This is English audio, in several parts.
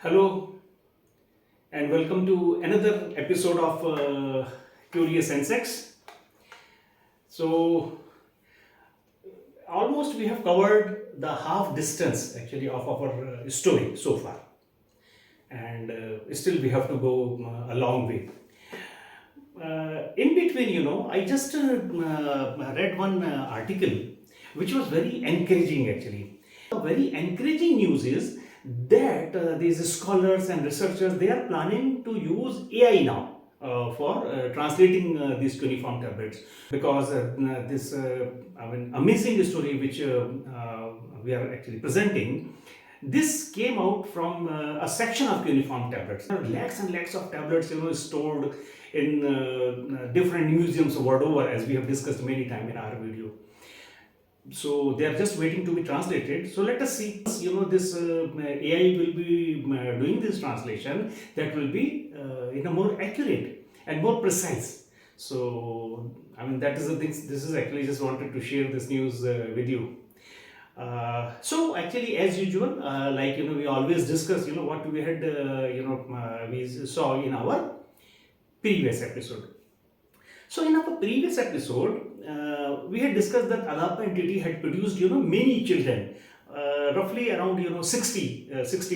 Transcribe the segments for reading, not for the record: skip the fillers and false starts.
Hello and welcome to another episode of Curious Insects. So, almost we have covered the half distance actually of our story so far, and still we have to go a long way. In between, I just read one article which was very encouraging actually. A very encouraging news is that these scholars and researchers they are planning to use AI now for translating these cuneiform tablets because this amazing story which we are actually presenting, this came out from a section of cuneiform tablets. There are lakhs and lakhs of tablets, stored in different museums world over, as we have discussed many times in our video. So they are just waiting to be translated. So let us see. This AI will be doing this translation that will be more accurate and more precise. So that is the thing. This is actually just wanted to share this news with you. So actually, as usual, we always discuss, what we had, we saw in our previous episode. So in our previous episode, we had discussed that Adapa entity had produced, many children, roughly around, 60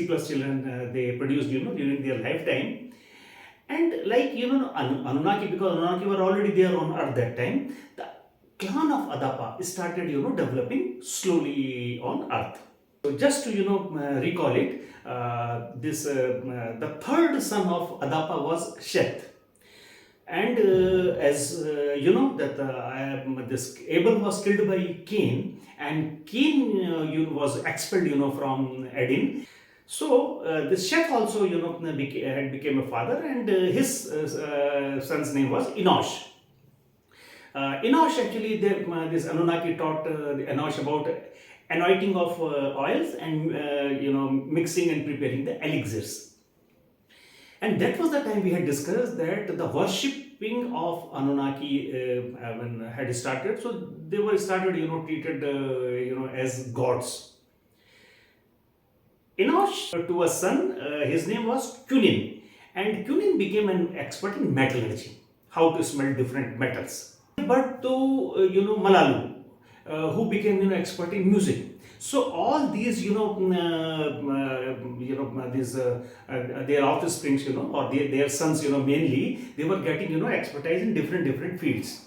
plus children they produced, during their lifetime. And Anunnaki, because Anunnaki were already there on Earth that time, the clan of Adapa started, developing slowly on Earth. So just to, recall it, the third son of Adapa was Seth. And as that this Abel was killed by Cain, and Cain was expelled from Eden. So this Seth also had became a father, and his son's name was Enosh. Enosh actually this Anunnaki taught Enosh about anointing of oils and mixing and preparing the elixirs. And that was the time we had discussed that the worshipping of Anunnaki had started. So they were started, treated, as gods. Enosh to a son, his name was Cunin. And Cunin became an expert in metallurgy, how to smelt different metals. But to, Malalu, who became, expert in music. So all these, these their offsprings, or their sons, mainly, they were getting, expertise in different fields.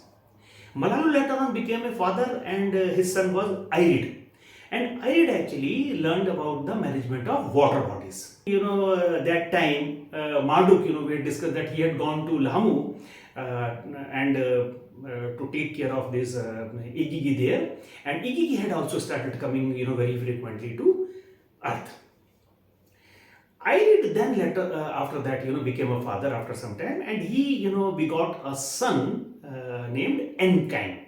Malalu later on became a father, and his son was Irid. And Irid actually learned about the management of water bodies. That time, Marduk, we had discussed that he had gone to Lamu to take care of this Igigi there, and Igigi had also started coming very frequently to Earth. Irid then later after that became a father after some time, and he begot a son named Enkime.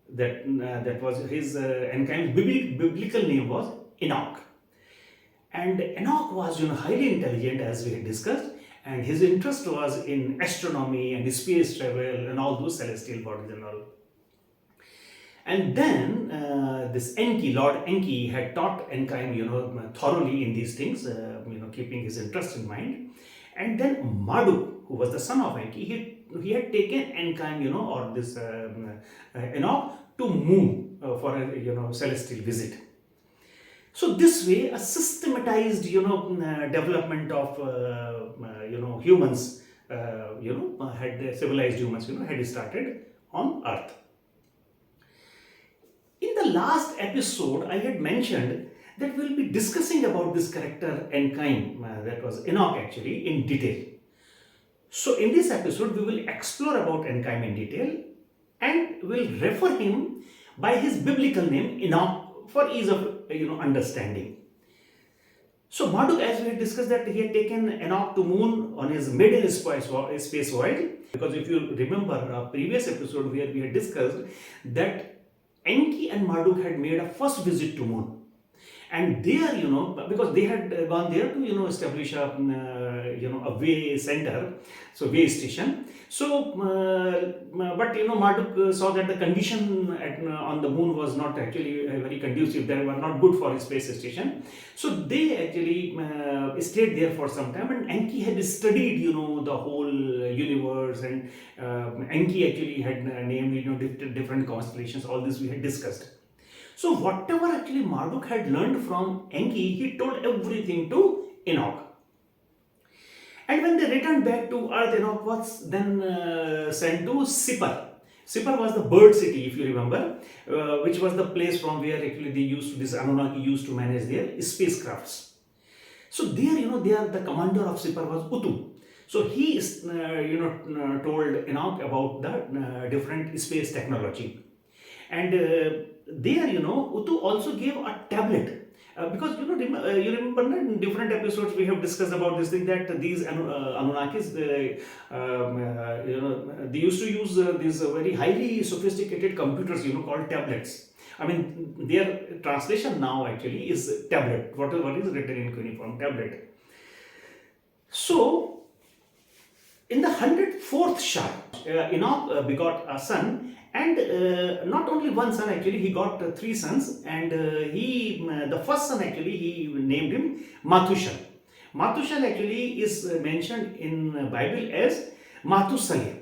That was his Enkime's biblical name was Enoch. And Enoch was highly intelligent, as we had discussed, and his interest was in astronomy and space travel and all those celestial bodies and all. And then this Lord Enki had taught Enkime, thoroughly in these things, keeping his interest in mind. And then Marduk, who was the son of Enki, he had taken Enkime, or this Enoch to moon for a celestial visit. So this way, a systematized, development of, humans, had civilized humans, had started on Earth. In the last episode, I had mentioned that we'll be discussing about this character Enkime, that was Enoch actually, in detail. So in this episode, we will explore about Enkime in detail, and will refer him by his biblical name Enoch for ease of understanding. So Marduk, as we had discussed, that he had taken Enoch to moon on his maiden space voyage, because if you remember a previous episode where we had discussed that Enki and Marduk had made a first visit to moon, And there, because they had gone there to establish a a way center, so way station. So but Marduk saw that the condition on the moon was not actually very conducive. They were not good for a space station. So they actually stayed there for some time, and Enki had studied the whole universe, and Enki actually had named different constellations. All this we had discussed. So whatever actually Marduk had learned from Enki, he told everything to Enoch. And when they returned back to Earth, Enoch was then sent to Sippar. Sippar was the bird city, if you remember, which was the place from where actually this Anunnaki used to manage their spacecrafts. So there, the commander of Sippar was Utu. So he told Enoch about the different space technology. And there, Utu also gave a tablet. Because you remember in different episodes we have discussed about this thing, that these Anunnakis, they used to use these very highly sophisticated computers, called tablets. I mean, their translation now actually is tablet. What is written in cuneiform tablet. So, in the 104th Shah, Enoch begot a son, and not only one son, actually he got three sons, and the first son actually he named him Mathushal. Mathushal actually is mentioned in Bible as Mathusaleh.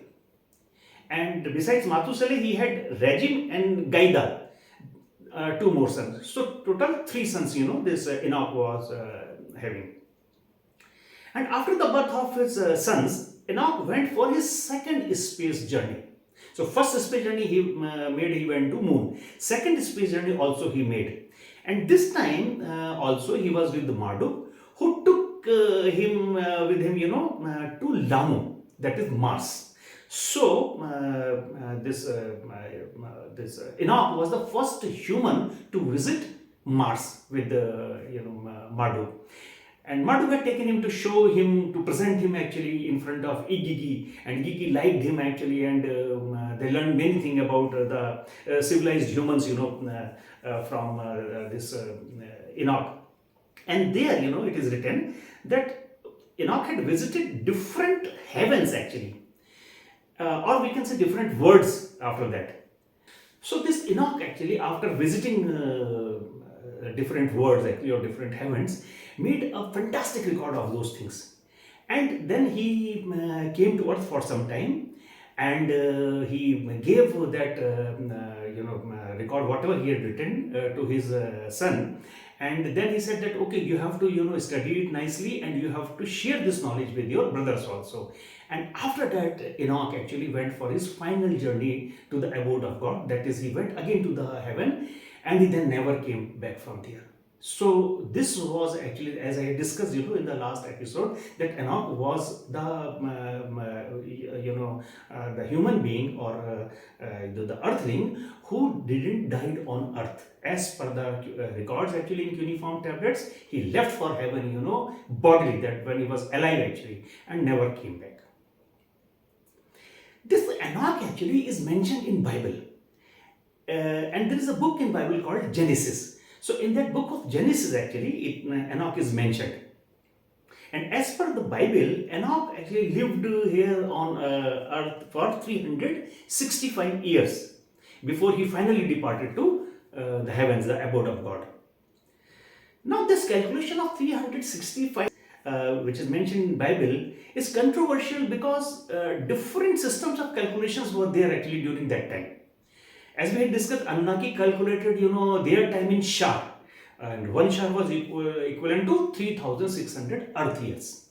And besides Mathusaleh, he had Regim and Gaida, two more sons. So total three sons, this Enoch was having. And after the birth of his sons, Enoch went for his second space journey. So first space journey he went to moon. Second space journey also he made. And this time also he was with Marduk, who took him with him, to Lamu, that is Mars. So this Enoch was the first human to visit Mars with Marduk. And Marduk had taken him to show him, to present him actually in front of Igigi, and Igigi liked him actually, and they learned many things about the civilized humans, from this Enoch. And there, it is written that Enoch had visited different heavens actually, or we can say different worlds after that. So this Enoch actually, after visiting different worlds actually, or different heavens, made a fantastic record of those things. And then he came to earth for some time, and he gave that record, whatever he had written, to his son. And then he said that, okay, you have to study it nicely, and you have to share this knowledge with your brothers also. And after that, Enoch actually went for his final journey to the abode of God. That is, he went again to the heaven, and he then never came back from there. So this was actually, as I discussed in the last episode, that Enoch was the the human being, or the earthling, who didn't die on earth. As per the records actually in cuneiform tablets, he left for heaven, bodily, that when he was alive actually, and never came back. This Enoch actually is mentioned in Bible, and there is a book in Bible called Genesis. So in that book of Genesis actually, Enoch is mentioned. And as per the Bible, Enoch actually lived here on earth for 365 years before he finally departed to the heavens, the abode of God. Now this calculation of 365, which is mentioned in Bible, is controversial because different systems of calculations were there actually during that time. As we had discussed, Anunnaki calculated, their time in Shah, and one Shah was equivalent to 3,600 Earth years.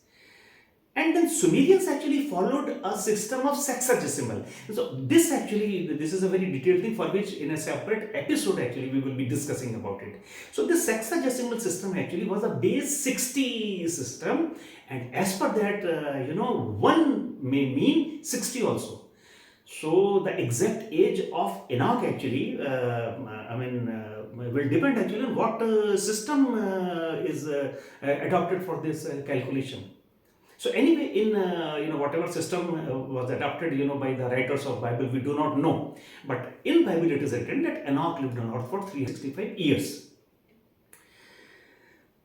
And then Sumerians actually followed a system of sexagesimal. So this is a very detailed thing, for which in a separate episode actually we will be discussing about it. So this sexagesimal system actually was a base 60 system, and as per that, one may mean 60 also. So the exact age of Enoch actually, will depend actually on what system is adopted for this calculation. So anyway, in whatever system was adopted, by the writers of Bible, we do not know. But in Bible it is written that Enoch lived on earth for 365 years.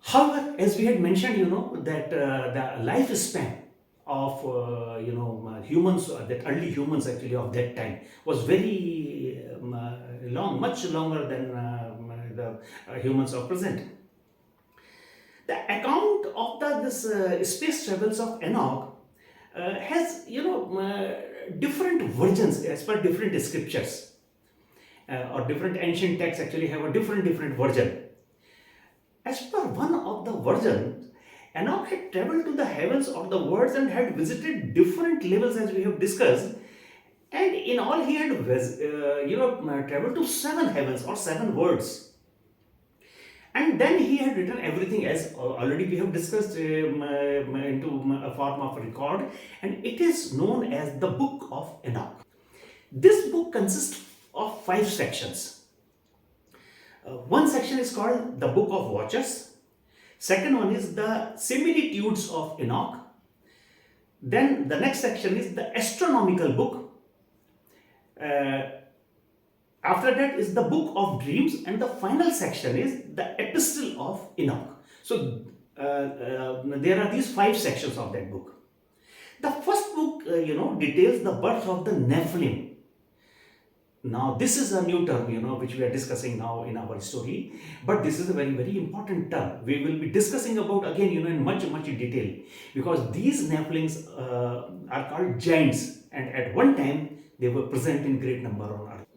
However, as we had mentioned, that the lifespan of humans, that early humans actually of that time was very long, much longer than the humans of present. The account of this space travels of Enoch has different versions as per different scriptures, or different ancient texts actually have a different version. As per one of the versions, Enoch had traveled to the heavens or the worlds and had visited different levels as we have discussed. And in all, he had traveled to seven heavens or seven worlds. And then he had written everything as already we have discussed into a form of record, and it is known as the Book of Enoch. This book consists of five sections. One section is called the Book of Watchers. Second one is the Similitudes of Enoch. Then the next section is the Astronomical Book. After that is the Book of Dreams, and the final section is the Epistle of Enoch. So there are these five sections of that book. The first book, details the birth of the Nephilim. Now, this is a new term, which we are discussing now in our story, but this is a very important term. We will be discussing about again, in much detail, because these Nephilims are called giants, and at one time they were present in great number on earth.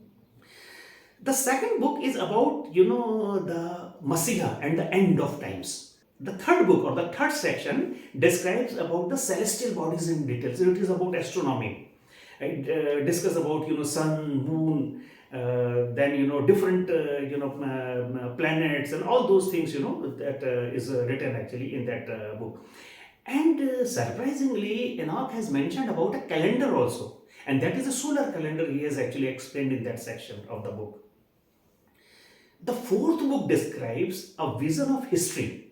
The second book is about, the Messiah and the end of times. The third book or the third section describes about the celestial bodies in detail. So it is about astronomy. It discuss about sun, moon, then different planets and all those things that is written actually in that book. And surprisingly, Enoch has mentioned about a calendar also, and that is a solar calendar he has actually explained in that section of the book. The fourth book describes a vision of history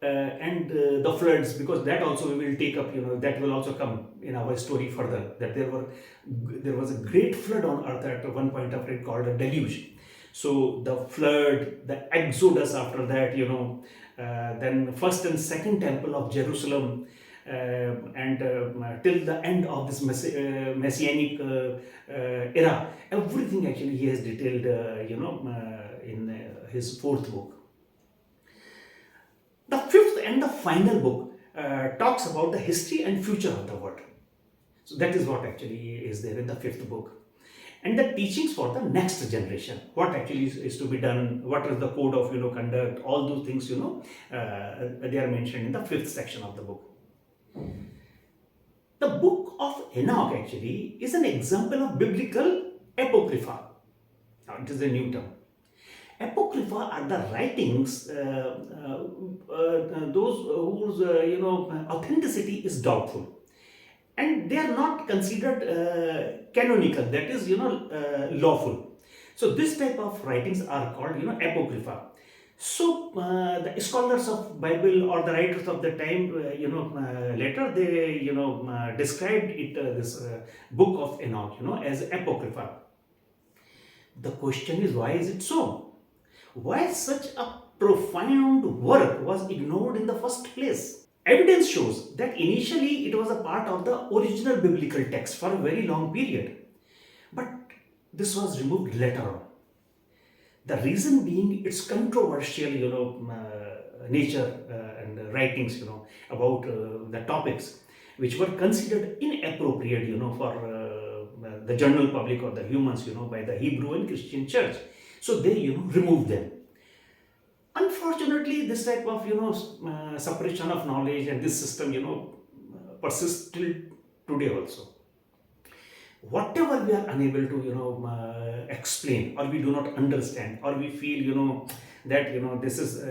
and the floods, because that also we will take up, that will also come in our story further, that there was a great flood on earth at one point of it called a deluge. So the flood, the exodus after that, then first and second temple of Jerusalem, and till the end of this messianic era, everything actually he has detailed in his fourth book. The fifth and the final book talks about the history and future of the world. So that is what actually is there in the fifth book. And the teachings for the next generation. What actually is to be done, what is the code of conduct, all those things they are mentioned in the fifth section of the book. The Book of Enoch actually is an example of biblical apocrypha. Now it is a new term. Apocrypha are the writings, those whose authenticity is doubtful, and they are not considered canonical, that is lawful. So this type of writings are called apocrypha. So the scholars of Bible or the writers of the time, later they described it this Book of Enoch as apocrypha. The question is, why is it so? Why such a profound work was ignored in the first place? Evidence shows that initially it was a part of the original biblical text for a very long period, but this was removed later on. The reason being its controversial, nature and writings, about the topics which were considered inappropriate, for the general public or the humans, by the Hebrew and Christian church. So they, remove them. Unfortunately, this type of, suppression of knowledge and this system, persists till today also. Whatever we are unable to, explain, or we do not understand, or we feel, that, this is,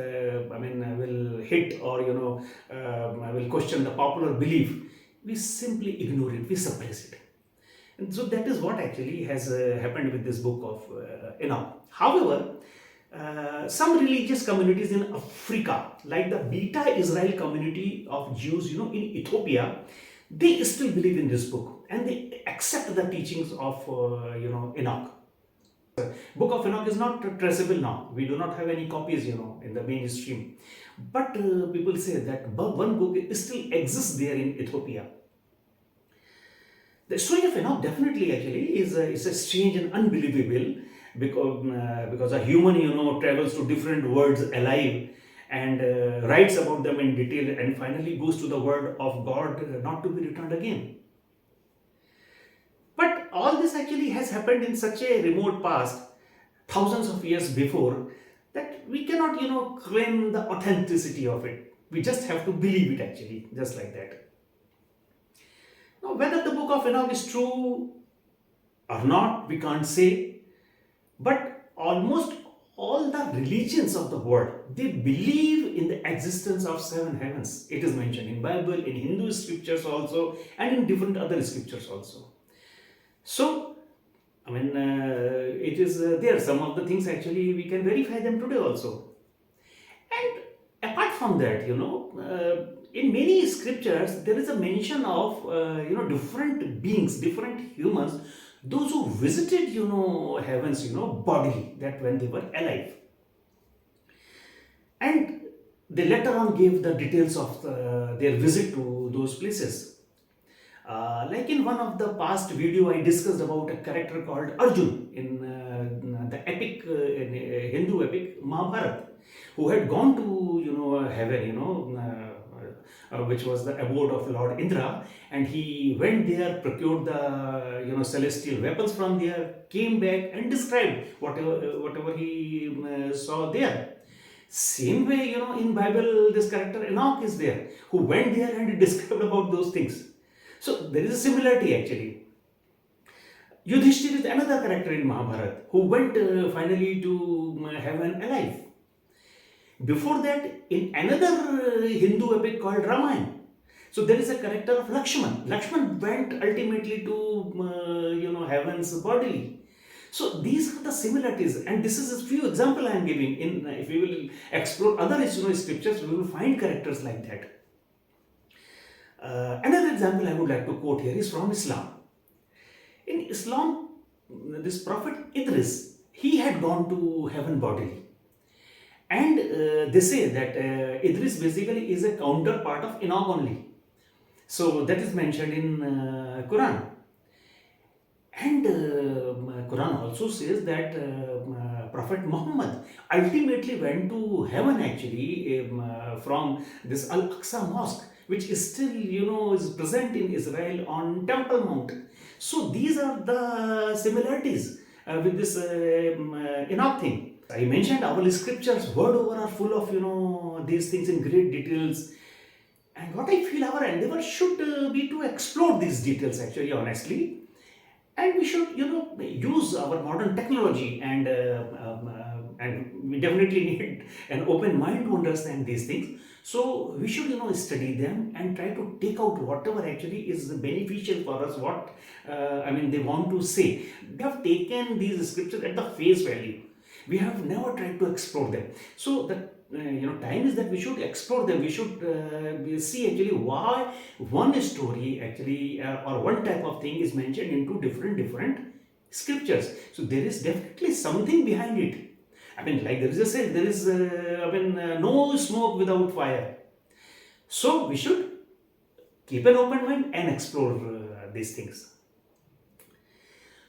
will hit, or, will question the popular belief, we simply ignore it, we suppress it. And so that is what actually has happened with this book of Enoch. However, some religious communities in Africa, like the Beta Israel community of Jews, in Ethiopia, they still believe in this book and they accept the teachings of, Enoch. Book of Enoch is not traceable now. We do not have any copies, in the mainstream. But people say that one book still exists there in Ethiopia. The story of Enoch definitely actually is a strange and unbelievable, because a human travels to different worlds alive, and writes about them in detail, and finally goes to the word of God, not to be returned again. But all this actually has happened in such a remote past, thousands of years before, that we cannot claim the authenticity of it. We just have to believe it actually, just like that. Now, whether the Book of Enoch is true or not, we can't say. But almost all the religions of the world, they believe in the existence of seven heavens. It is mentioned in Bible, in Hindu scriptures also, and in different other scriptures also. So, it is there. Some of the things actually we can verify them today also. And apart from that, in many scriptures there is a mention of different beings, different humans, those who visited heavens bodily, that when they were alive, and they later on gave the details of their visit to those places. Like in one of the past video, I discussed about a character called Arjun in the epic, Hindu epic Mahabharata, who had gone to heaven, which was the abode of Lord Indra, and he went there, procured the celestial weapons from there, came back and described whatever he saw there. Same way, in Bible, this character Enoch is there, who went there and described about those things. So there is a similarity actually. Yudhishthir is another character in Mahabharata who went finally to heaven alive. Before that, in another Hindu epic called Ramayana, so there is a character of Lakshman. Lakshman went ultimately to heavens bodily. So these are the similarities, and this is a few example I am giving. In if we will explore other scriptures, we will find characters like that. Another example I would like to quote here is from Islam. In Islam, this prophet Idris, he had gone to heaven bodily. And they say that Idris basically is a counterpart of Enoch only. So that is mentioned in Quran. And Quran also says that Prophet Muhammad ultimately went to heaven actually from this Al-Aqsa Mosque, which is still is present in Israel on Temple Mount. So these are the similarities with this Enoch thing. I mentioned our scriptures word over are full of these things in great details, and what I feel our endeavor should be to explore these details actually honestly, and we should use our modern technology, and we definitely need an open mind to understand these things. So we should study them and try to take out whatever actually is beneficial for us, what they want to say. They have taken these scriptures at the face value. We have never tried to explore them. So the time is that we should explore them. We should see actually why one story actually or one type of thing is mentioned into different scriptures. So there is definitely something behind it. Like there is a saying, there is no smoke without fire. So we should keep an open mind and explore these things.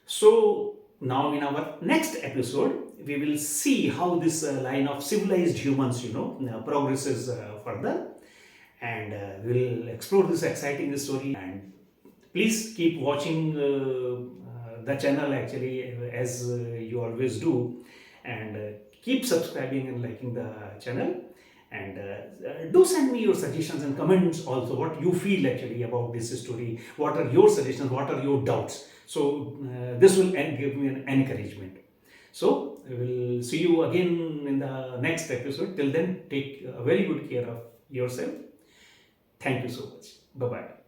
So now in our next episode, we will see how this line of civilized humans, progresses further, and we'll explore this exciting story. And please keep watching the channel actually as you always do, and keep subscribing and liking the channel. And do send me your suggestions and comments also, what you feel actually about this story, what are your suggestions, what are your doubts. So this will give me an encouragement. So we will see you again in the next episode. Till then, take very good care of yourself. Thank you so much. Bye bye.